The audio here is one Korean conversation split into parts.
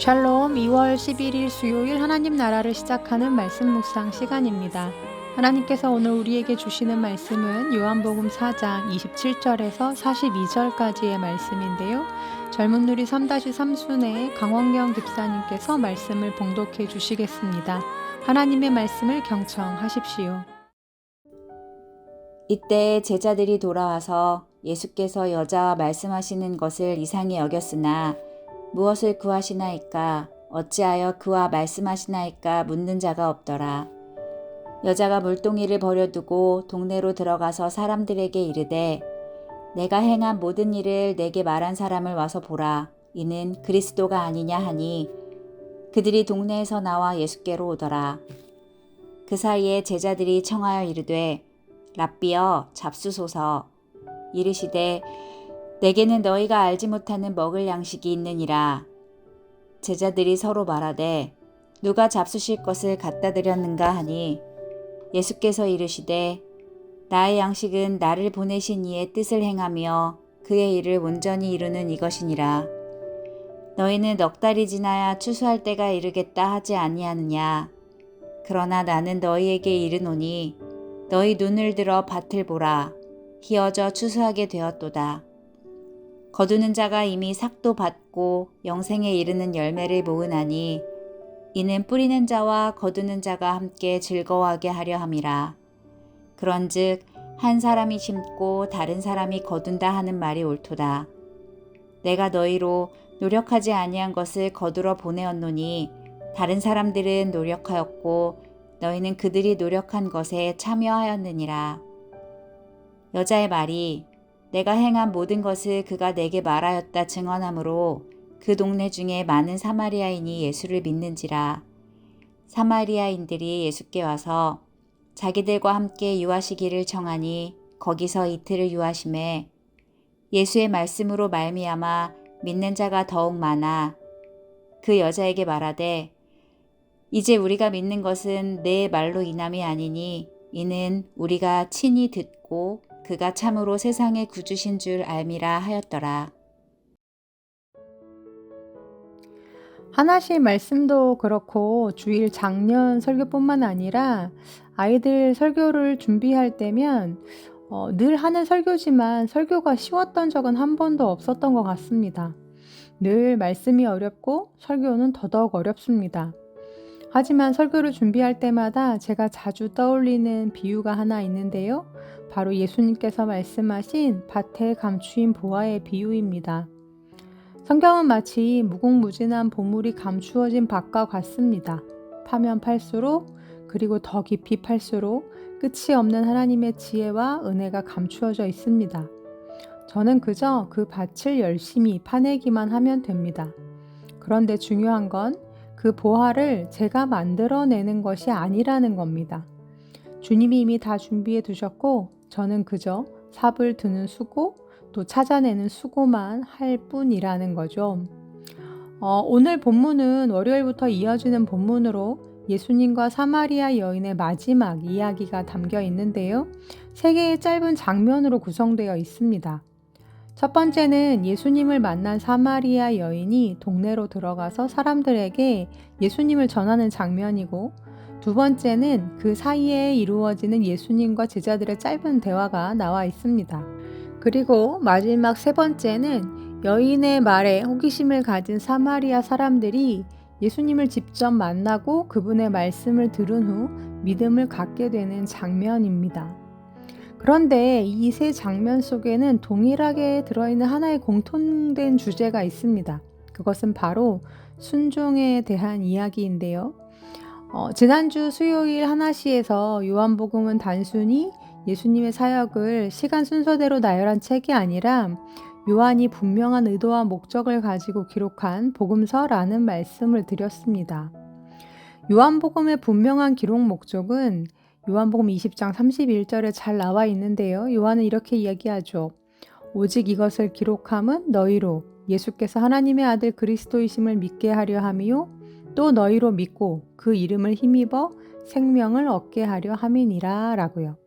샬롬 2월 11일 수요일 하나님 나라를 시작하는 말씀 묵상 시간입니다. 하나님께서 오늘 우리에게 주시는 말씀은 요한복음 4장 27절에서 42절까지의 말씀인데요. 젊은 누리 3-3순회 강원경 집사님께서 말씀을 봉독해 주시겠습니다. 하나님의 말씀을 경청하십시오. 이때 제자들이 돌아와서 예수께서 여자와 말씀하시는 것을 이상히 여겼으나 무엇을 구하시나이까 어찌하여 그와 말씀하시나이까 묻는 자가 없더라. 여자가 물동이를 버려두고 동네로 들어가서 사람들에게 이르되 내가 행한 모든 일을 내게 말한 사람을 와서 보라. 이는 그리스도가 아니냐 하니 그들이 동네에서 나와 예수께로 오더라. 그 사이에 제자들이 청하여 이르되 랍비여 잡수소서. 이르시되 내게는 너희가 알지 못하는 먹을 양식이 있느니라. 제자들이 서로 말하되 누가 잡수실 것을 갖다 드렸는가 하니 예수께서 이르시되 나의 양식은 나를 보내신 이의 뜻을 행하며 그의 일을 온전히 이루는 이것이니라. 너희는 넉 달이 지나야 추수할 때가 이르겠다 하지 아니하느냐. 그러나 나는 너희에게 이르노니 너희 눈을 들어 밭을 보라. 희어져 추수하게 되었도다. 거두는 자가 이미 삭도 받고 영생에 이르는 열매를 모으나니 이는 뿌리는 자와 거두는 자가 함께 즐거워하게 하려 함이라. 그런즉 한 사람이 심고 다른 사람이 거둔다 하는 말이 옳도다. 내가 너희로 노력하지 아니한 것을 거두러 보내었노니 다른 사람들은 노력하였고 너희는 그들이 노력한 것에 참여하였느니라. 여자의 말이 내가 행한 모든 것을 그가 내게 말하였다 증언하므로 그 동네 중에 많은 사마리아인이 예수를 믿는지라. 사마리아인들이 예수께 와서 자기들과 함께 유하시기를 청하니 거기서 이틀을 유하심에 예수의 말씀으로 말미암아 믿는 자가 더욱 많아 그 여자에게 말하되 이제 우리가 믿는 것은 내 말로 인함이 아니니 이는 우리가 친히 듣고 그가 참으로 세상의 구주신 줄 알미라 하였더라. 하나씩 말씀도 그렇고 주일 작년 설교뿐만 아니라 아이들 설교를 준비할 때면 늘 하는 설교지만 설교가 쉬웠던 적은 한 번도 없었던 것 같습니다. 늘 말씀이 어렵고 설교는 더더욱 어렵습니다. 하지만 설교를 준비할 때마다 제가 자주 떠올리는 비유가 하나 있는데요. 바로 예수님께서 말씀하신 밭에 감추인 보화의 비유입니다. 성경은 마치 무궁무진한 보물이 감추어진 밭과 같습니다. 파면 팔수록 그리고 더 깊이 팔수록 끝이 없는 하나님의 지혜와 은혜가 감추어져 있습니다. 저는 그저 그 밭을 열심히 파내기만 하면 됩니다. 그런데 중요한 건 그 보화를 제가 만들어내는 것이 아니라는 겁니다. 주님이 이미 다 준비해 두셨고 저는 그저 삽을 드는 수고 또 찾아내는 수고만 할 뿐이라는 거죠. 오늘 본문은 월요일부터 이어지는 본문으로 예수님과 사마리아 여인의 마지막 이야기가 담겨 있는데요. 3개의 짧은 장면으로 구성되어 있습니다. 첫 번째는 예수님을 만난 사마리아 여인이 동네로 들어가서 사람들에게 예수님을 전하는 장면이고, 두 번째는 그 사이에 이루어지는 예수님과 제자들의 짧은 대화가 나와 있습니다. 그리고 마지막 세 번째는 여인의 말에 호기심을 가진 사마리아 사람들이 예수님을 직접 만나고 그분의 말씀을 들은 후 믿음을 갖게 되는 장면입니다. 그런데 이 세 장면 속에는 동일하게 들어있는 하나의 공통된 주제가 있습니다. 그것은 바로 순종에 대한 이야기인데요. 지난주 수요일 하나시에서 요한복음은 단순히 예수님의 사역을 시간 순서대로 나열한 책이 아니라 요한이 분명한 의도와 목적을 가지고 기록한 복음서라는 말씀을 드렸습니다. 요한복음의 분명한 기록 목적은 요한복음 20장 31절에 잘 나와 있는데요. 요한은 이렇게 이야기하죠. 오직 이것을 기록함은 너희로 예수께서 하나님의 아들 그리스도이심을 믿게 하려 함이요 또 너희로 믿고 그 이름을 힘입어 생명을 얻게 하려 함이니라 라고요.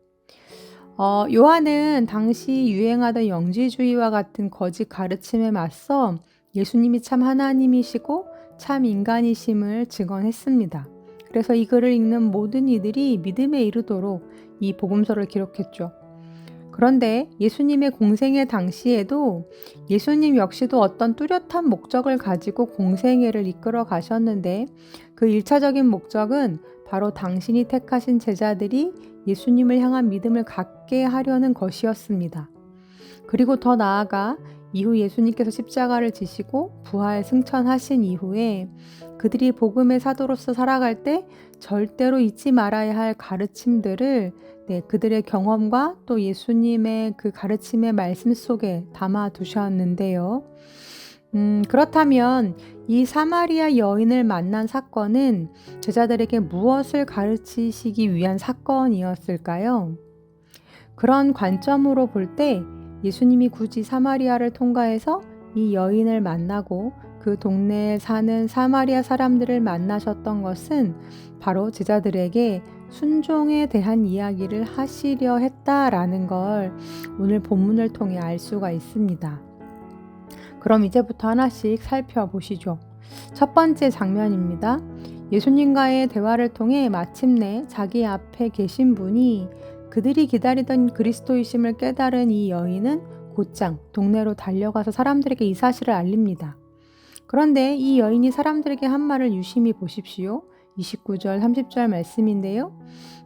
요한은 당시 유행하던 영지주의와 같은 거짓 가르침에 맞서 예수님이 참 하나님이시고 참 인간이심을 증언했습니다. 그래서 이 글을 읽는 모든 이들이 믿음에 이르도록 이 복음서를 기록했죠. 그런데 예수님의 공생애 당시에도 예수님 역시도 어떤 뚜렷한 목적을 가지고 공생애를 이끌어 가셨는데 그 1차적인 목적은 바로 당신이 택하신 제자들이 예수님을 향한 믿음을 갖게 하려는 것이었습니다. 그리고 더 나아가 이후 예수님께서 십자가를 지시고 부활 승천하신 이후에 그들이 복음의 사도로서 살아갈 때 절대로 잊지 말아야 할 가르침들을 그들의 경험과 또 예수님의 그 가르침의 말씀 속에 담아 두셨는데요. 그렇다면 이 사마리아 여인을 만난 사건은 제자들에게 무엇을 가르치시기 위한 사건이었을까요? 그런 관점으로 볼 때 예수님이 굳이 사마리아를 통과해서 이 여인을 만나고 그 동네에 사는 사마리아 사람들을 만나셨던 것은 바로 제자들에게 순종에 대한 이야기를 하시려 했다라는 걸 오늘 본문을 통해 알 수가 있습니다. 그럼 이제부터 하나씩 살펴보시죠. 첫 번째 장면입니다. 예수님과의 대화를 통해 마침내 자기 앞에 계신 분이 그들이 기다리던 그리스도이심을 깨달은 이 여인은 곧장 동네로 달려가서 사람들에게 이 사실을 알립니다. 그런데 이 여인이 사람들에게 한 말을 유심히 보십시오. 29절 30절 말씀인데요.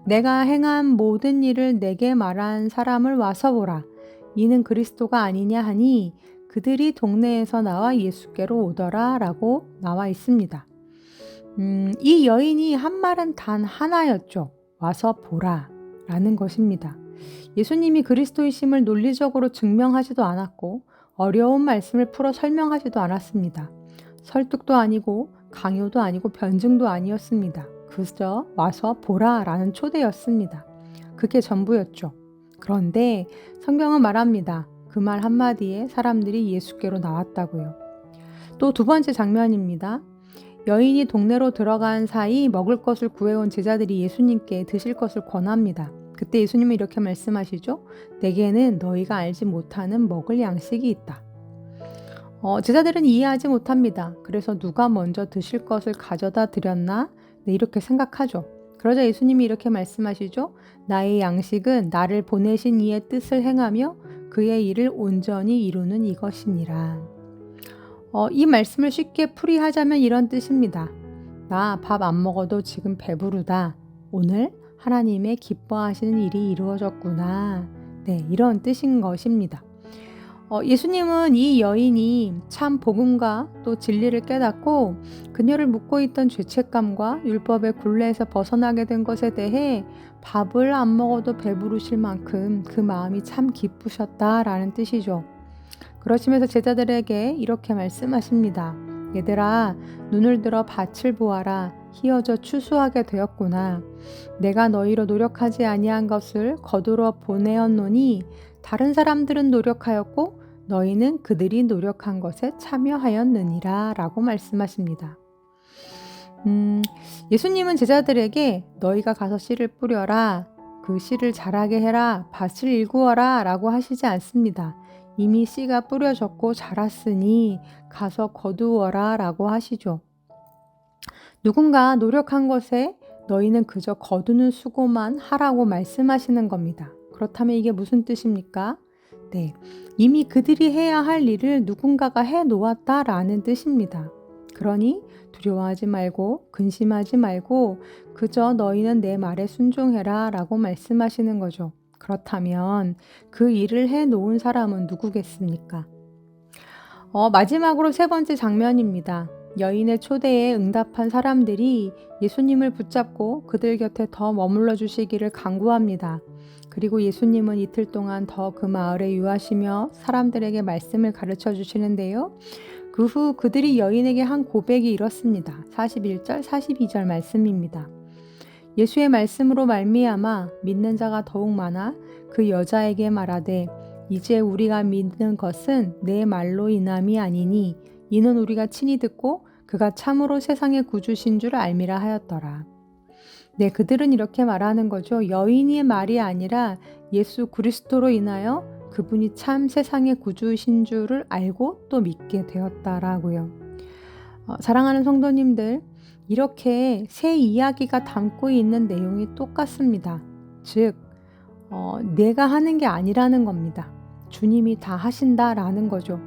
내가 행한 모든 일을 내게 말한 사람을 와서 보라. 이는 그리스도가 아니냐 하니 그들이 동네에서 나와 예수께로 오더라 라고 나와 있습니다. 이 여인이 한 말은 단 하나였죠. 와서 보라 라는 것입니다. 예수님이 그리스도이심을 논리적으로 증명하지도 않았고 어려운 말씀을 풀어 설명하지도 않았습니다. 설득도 아니고 강요도 아니고 변증도 아니었습니다. 그저 와서 보라 라는 초대였습니다. 그게 전부였죠. 그런데 성경은 말합니다. 그 말 한마디에 사람들이 예수께로 나왔다고요. 또 두 번째 장면입니다. 여인이 동네로 들어간 사이 먹을 것을 구해온 제자들이 예수님께 드실 것을 권합니다. 그때 예수님은 이렇게 말씀하시죠. 내게는 너희가 알지 못하는 먹을 양식이 있다. 제자들은 이해하지 못합니다. 그래서 누가 먼저 드실 것을 가져다 드렸나? 이렇게 생각하죠. 그러자 예수님이 이렇게 말씀하시죠. 나의 양식은 나를 보내신 이의 뜻을 행하며 그의 일을 온전히 이루는 이것이니라. 이 말씀을 쉽게 풀이하자면 이런 뜻입니다. 나 밥 안 먹어도 지금 배부르다. 오늘 하나님의 기뻐하시는 일이 이루어졌구나. 이런 뜻인 것입니다. 예수님은 이 여인이 참 복음과 또 진리를 깨닫고 그녀를 묶고 있던 죄책감과 율법의 굴레에서 벗어나게 된 것에 대해 밥을 안 먹어도 배부르실 만큼 그 마음이 참 기쁘셨다라는 뜻이죠. 그러시면서 제자들에게 이렇게 말씀하십니다. 얘들아, 눈을 들어 밭을 보아라. 희어져 추수하게 되었구나. 내가 너희로 노력하지 아니한 것을 거두러 보내었노니 다른 사람들은 노력하였고 너희는 그들이 노력한 것에 참여하였느니라 라고 말씀하십니다. 예수님은 제자들에게 너희가 가서 씨를 뿌려라, 그 씨를 자라게 해라, 밭을 일구어라 라고 하시지 않습니다. 이미 씨가 뿌려졌고 자랐으니 가서 거두어라 라고 하시죠. 누군가 노력한 것에 너희는 그저 거두는 수고만 하라고 말씀하시는 겁니다. 그렇다면 이게 무슨 뜻입니까? 이미 그들이 해야 할 일을 누군가가 해 놓았다라는 뜻입니다. 그러니 두려워하지 말고 근심하지 말고 그저 너희는 내 말에 순종해라 라고 말씀하시는 거죠. 그렇다면 그 일을 해 놓은 사람은 누구겠습니까? 마지막으로 세 번째 장면입니다. 여인의 초대에 응답한 사람들이 예수님을 붙잡고 그들 곁에 더 머물러 주시기를 간구합니다. 그리고 예수님은 이틀 동안 더 그 마을에 유하시며 사람들에게 말씀을 가르쳐 주시는데요. 그 후 그들이 여인에게 한 고백이 이렇습니다. 41절, 42절 말씀입니다. 예수의 말씀으로 말미암아 믿는 자가 더욱 많아 그 여자에게 말하되 이제 우리가 믿는 것은 내 말로 인함이 아니니 이는 우리가 친히 듣고 그가 참으로 세상의 구주신 줄 알미라 하였더라. 그들은 이렇게 말하는 거죠. 여인의 말이 아니라 예수 그리스도로 인하여 그분이 참 세상의 구주신 줄을 알고 또 믿게 되었다라고요. 사랑하는 성도님들, 이렇게 새 이야기가 담고 있는 내용이 똑같습니다. 즉, 내가 하는 게 아니라는 겁니다. 주님이 다 하신다라는 거죠.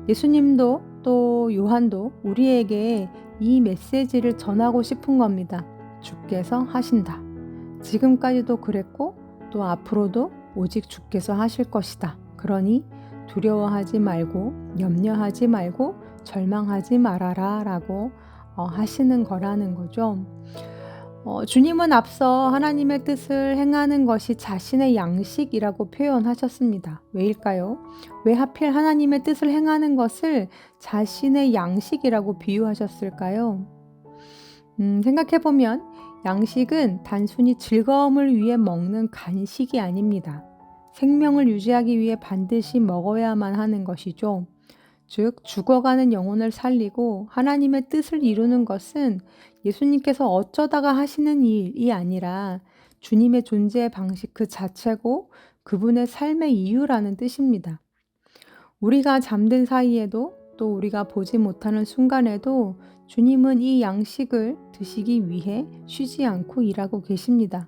예수님도 또 요한도 우리에게 이 메시지를 전하고 싶은 겁니다. 주께서 하신다. 지금까지도 그랬고 또 앞으로도 오직 주께서 하실 것이다. 그러니 두려워하지 말고 염려하지 말고 절망하지 말아라 라고 하시는 거라는 거죠. 주님은 앞서 하나님의 뜻을 행하는 것이 자신의 양식이라고 표현하셨습니다. 왜일까요? 왜 하필 하나님의 뜻을 행하는 것을 자신의 양식이라고 비유하셨을까요? 생각해보면 양식은 단순히 즐거움을 위해 먹는 간식이 아닙니다. 생명을 유지하기 위해 반드시 먹어야만 하는 것이죠. 즉, 죽어가는 영혼을 살리고 하나님의 뜻을 이루는 것은 예수님께서 어쩌다가 하시는 일이 아니라 주님의 존재의 방식 그 자체고 그분의 삶의 이유라는 뜻입니다. 우리가 잠든 사이에도 또 우리가 보지 못하는 순간에도 주님은 이 양식을 드시기 위해 쉬지 않고 일하고 계십니다.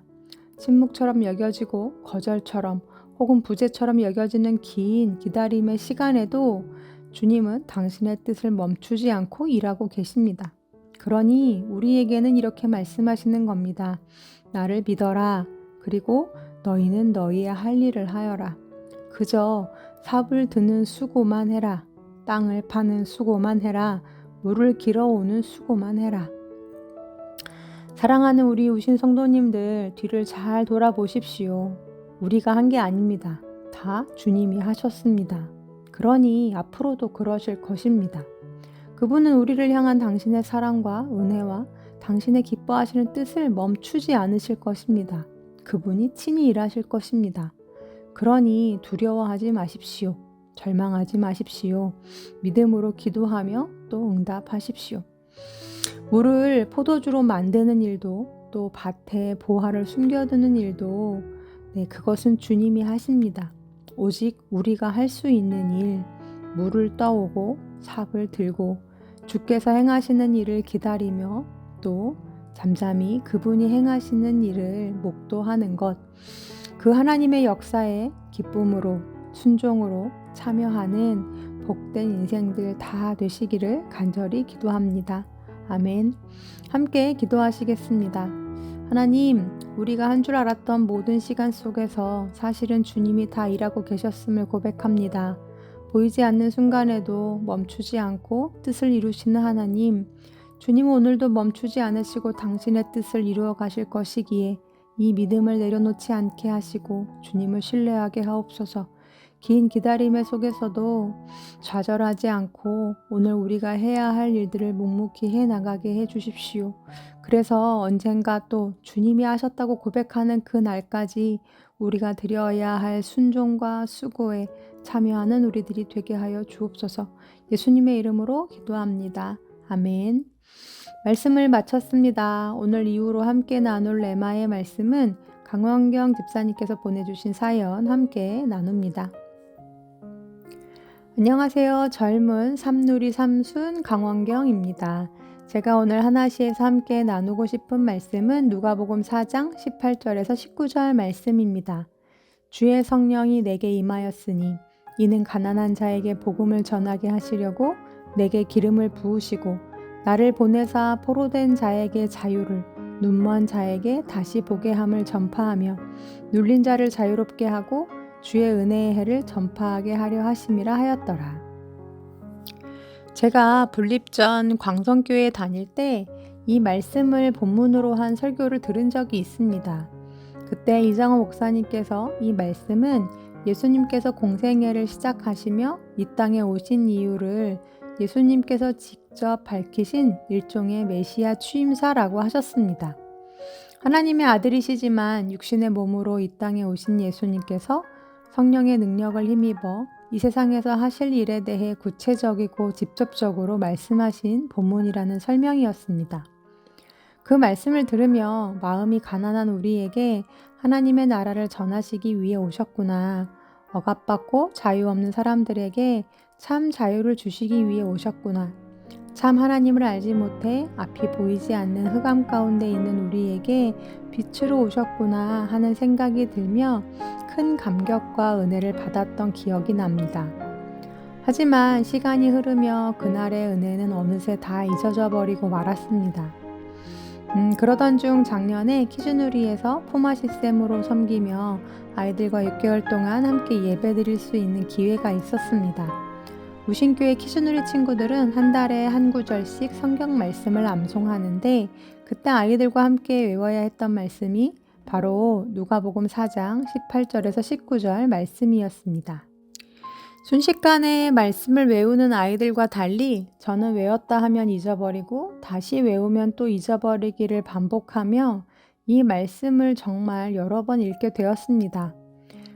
침묵처럼 여겨지고 거절처럼 혹은 부재처럼 여겨지는 긴 기다림의 시간에도 주님은 당신의 뜻을 멈추지 않고 일하고 계십니다. 그러니 우리에게는 이렇게 말씀하시는 겁니다. 나를 믿어라. 그리고 너희는 너희의 할 일을 하여라. 그저 삽을 드는 수고만 해라. 땅을 파는 수고만 해라. 물을 길어오는 수고만 해라. 사랑하는 우리 우신 성도님들, 뒤를 잘 돌아보십시오. 우리가 한 게 아닙니다. 다 주님이 하셨습니다. 그러니 앞으로도 그러실 것입니다. 그분은 우리를 향한 당신의 사랑과 은혜와 당신의 기뻐하시는 뜻을 멈추지 않으실 것입니다. 그분이 친히 일하실 것입니다. 그러니 두려워하지 마십시오. 절망하지 마십시오. 믿음으로 기도하며 또 응답하십시오. 물을 포도주로 만드는 일도 또 밭에 보화를 숨겨두는 일도 그것은 주님이 하십니다. 오직 우리가 할 수 있는 일, 물을 떠오고 삽을 들고 주께서 행하시는 일을 기다리며 또 잠잠히 그분이 행하시는 일을 목도하는 것, 그 하나님의 역사에 기쁨으로 순종으로 참여하는 복된 인생들 다 되시기를 간절히 기도합니다. 아멘. 함께 기도하시겠습니다. 하나님, 우리가 한 줄 알았던 모든 시간 속에서 사실은 주님이 다 일하고 계셨음을 고백합니다. 보이지 않는 순간에도 멈추지 않고 뜻을 이루시는 하나님, 주님은 오늘도 멈추지 않으시고 당신의 뜻을 이루어 가실 것이기에 이 믿음을 내려놓지 않게 하시고 주님을 신뢰하게 하옵소서. 긴 기다림의 속에서도 좌절하지 않고 오늘 우리가 해야 할 일들을 묵묵히 해나가게 해주십시오. 그래서 언젠가 또 주님이 하셨다고 고백하는 그 날까지 우리가 드려야 할 순종과 수고에 참여하는 우리들이 되게 하여 주옵소서. 예수님의 이름으로 기도합니다. 아멘. 말씀을 마쳤습니다. 오늘 이후로 함께 나눌 레마의 말씀은 강원경 집사님께서 보내주신 사연 함께 나눕니다. 안녕하세요. 젊은 삼누리 삼순 강원경입니다. 제가 오늘 하나시에서 함께 나누고 싶은 말씀은 누가복음 4장 18절에서 19절 말씀입니다. 주의 성령이 내게 임하였으니 이는 가난한 자에게 복음을 전하게 하시려고 내게 기름을 부으시고 나를 보내사 포로된 자에게 자유를 눈먼 자에게 다시 보게 함을 전파하며 눌린 자를 자유롭게 하고 주의 은혜의 해를 전파하게 하려 하심이라 하였더라. 제가 분립전 광성교회에 다닐 때 이 말씀을 본문으로 한 설교를 들은 적이 있습니다. 그때 이장호 목사님께서 이 말씀은 예수님께서 공생애를 시작하시며 이 땅에 오신 이유를 예수님께서 직접 밝히신 일종의 메시아 취임사라고 하셨습니다. 하나님의 아들이시지만 육신의 몸으로 이 땅에 오신 예수님께서 성령의 능력을 힘입어 이 세상에서 하실 일에 대해 구체적이고 직접적으로 말씀하신 본문이라는 설명이었습니다. 그 말씀을 들으며 마음이 가난한 우리에게 하나님의 나라를 전하시기 위해 오셨구나. 억압받고 자유 없는 사람들에게 참 자유를 주시기 위해 오셨구나. 참 하나님을 알지 못해 앞이 보이지 않는 흑암 가운데 있는 우리에게 빛으로 오셨구나 하는 생각이 들며 큰 감격과 은혜를 받았던 기억이 납니다. 하지만 시간이 흐르며 그날의 은혜는 어느새 다 잊어져 버리고 말았습니다. 그러던 중 작년에 키즈누리에서 포마시쌤으로 섬기며 아이들과 6개월 동안 함께 예배드릴 수 있는 기회가 있었습니다. 우신교회 키즈누리 친구들은 한 달에 한 구절씩 성경 말씀을 암송하는데 그때 아이들과 함께 외워야 했던 말씀이 바로 누가복음 4장 18절에서 19절 말씀이었습니다. 순식간에 말씀을 외우는 아이들과 달리 저는 외웠다 하면 잊어버리고 다시 외우면 또 잊어버리기를 반복하며 이 말씀을 정말 여러 번 읽게 되었습니다.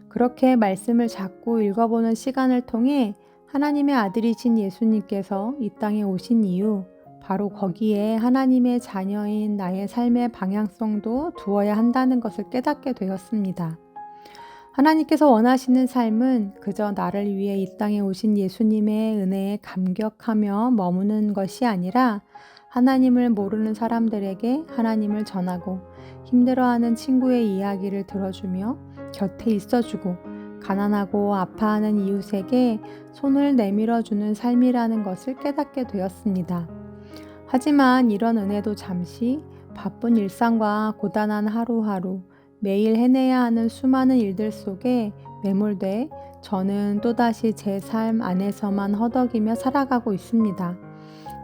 그렇게 말씀을 자꾸 읽어보는 시간을 통해 하나님의 아들이신 예수님께서 이 땅에 오신 이유, 바로 거기에 하나님의 자녀인 나의 삶의 방향성도 두어야 한다는 것을 깨닫게 되었습니다. 하나님께서 원하시는 삶은 그저 나를 위해 이 땅에 오신 예수님의 은혜에 감격하며 머무는 것이 아니라 하나님을 모르는 사람들에게 하나님을 전하고 힘들어하는 친구의 이야기를 들어주며 곁에 있어주고 가난하고 아파하는 이웃에게 손을 내밀어주는 삶이라는 것을 깨닫게 되었습니다. 하지만 이런 은혜도 잠시 바쁜 일상과 고단한 하루하루 매일 해내야 하는 수많은 일들 속에 매몰돼 저는 또다시 제 삶 안에서만 허덕이며 살아가고 있습니다.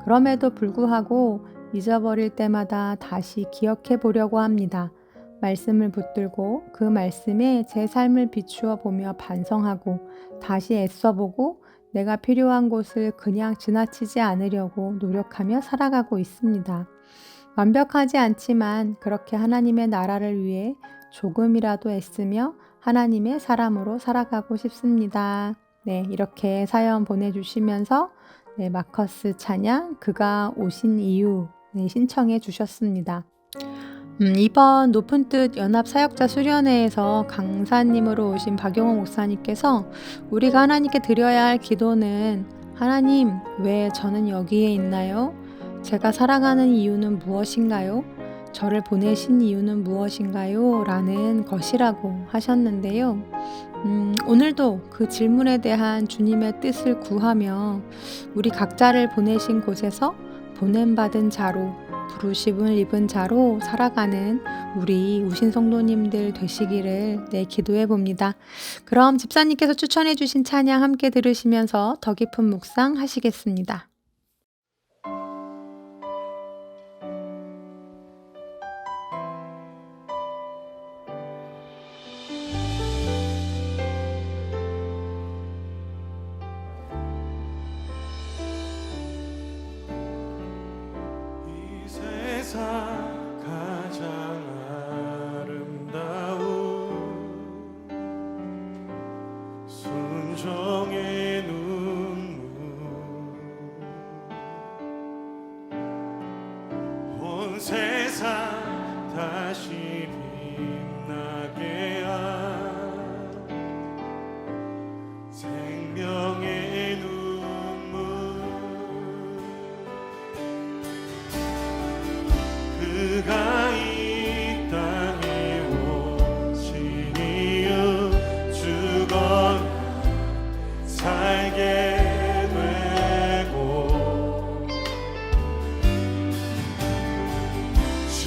그럼에도 불구하고 잊어버릴 때마다 다시 기억해 보려고 합니다. 말씀을 붙들고 그 말씀에 제 삶을 비추어 보며 반성하고 다시 애써보고 내가 필요한 곳을 그냥 지나치지 않으려고 노력하며 살아가고 있습니다. 완벽하지 않지만 그렇게 하나님의 나라를 위해 조금이라도 애쓰며 하나님의 사람으로 살아가고 싶습니다. 네, 이렇게 사연 보내주시면서 마커스 찬양 그가 오신 이유 신청해 주셨습니다. 이번 높은 뜻 연합 사역자 수련회에서 강사님으로 오신 박용호 목사님께서 우리가 하나님께 드려야 할 기도는 하나님, 왜 저는 여기에 있나요? 제가 살아가는 이유는 무엇인가요? 저를 보내신 이유는 무엇인가요? 라는 것이라고 하셨는데요. 오늘도 그 질문에 대한 주님의 뜻을 구하며 우리 각자를 보내신 곳에서 보냄받은 자로 부르심을 입은 자로 살아가는 우리 우신 성도님들 되시기를 기도해 봅니다. 그럼 집사님께서 추천해 주신 찬양 함께 들으시면서 더 깊은 묵상 하시겠습니다. 가장 아름다운 순종의 눈물 온 세상 다시 빛나게 한 생명의 눈물 그가 이 땅에 오신 이유 죽어 살게 되고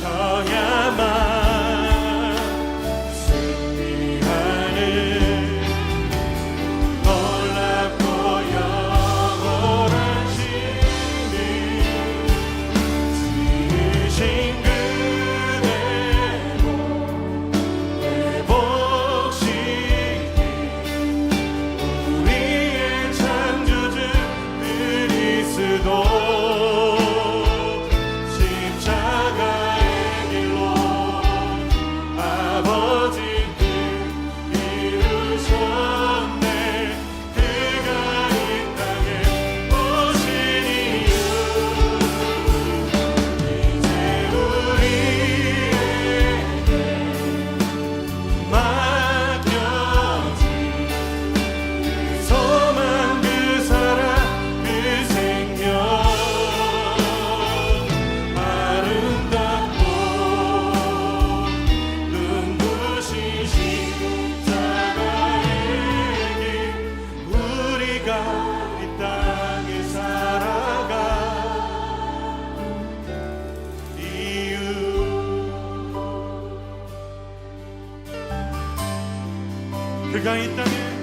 져야만 승리하는 놀랍고 영원한 신이 지으신 그 그가 이 땅에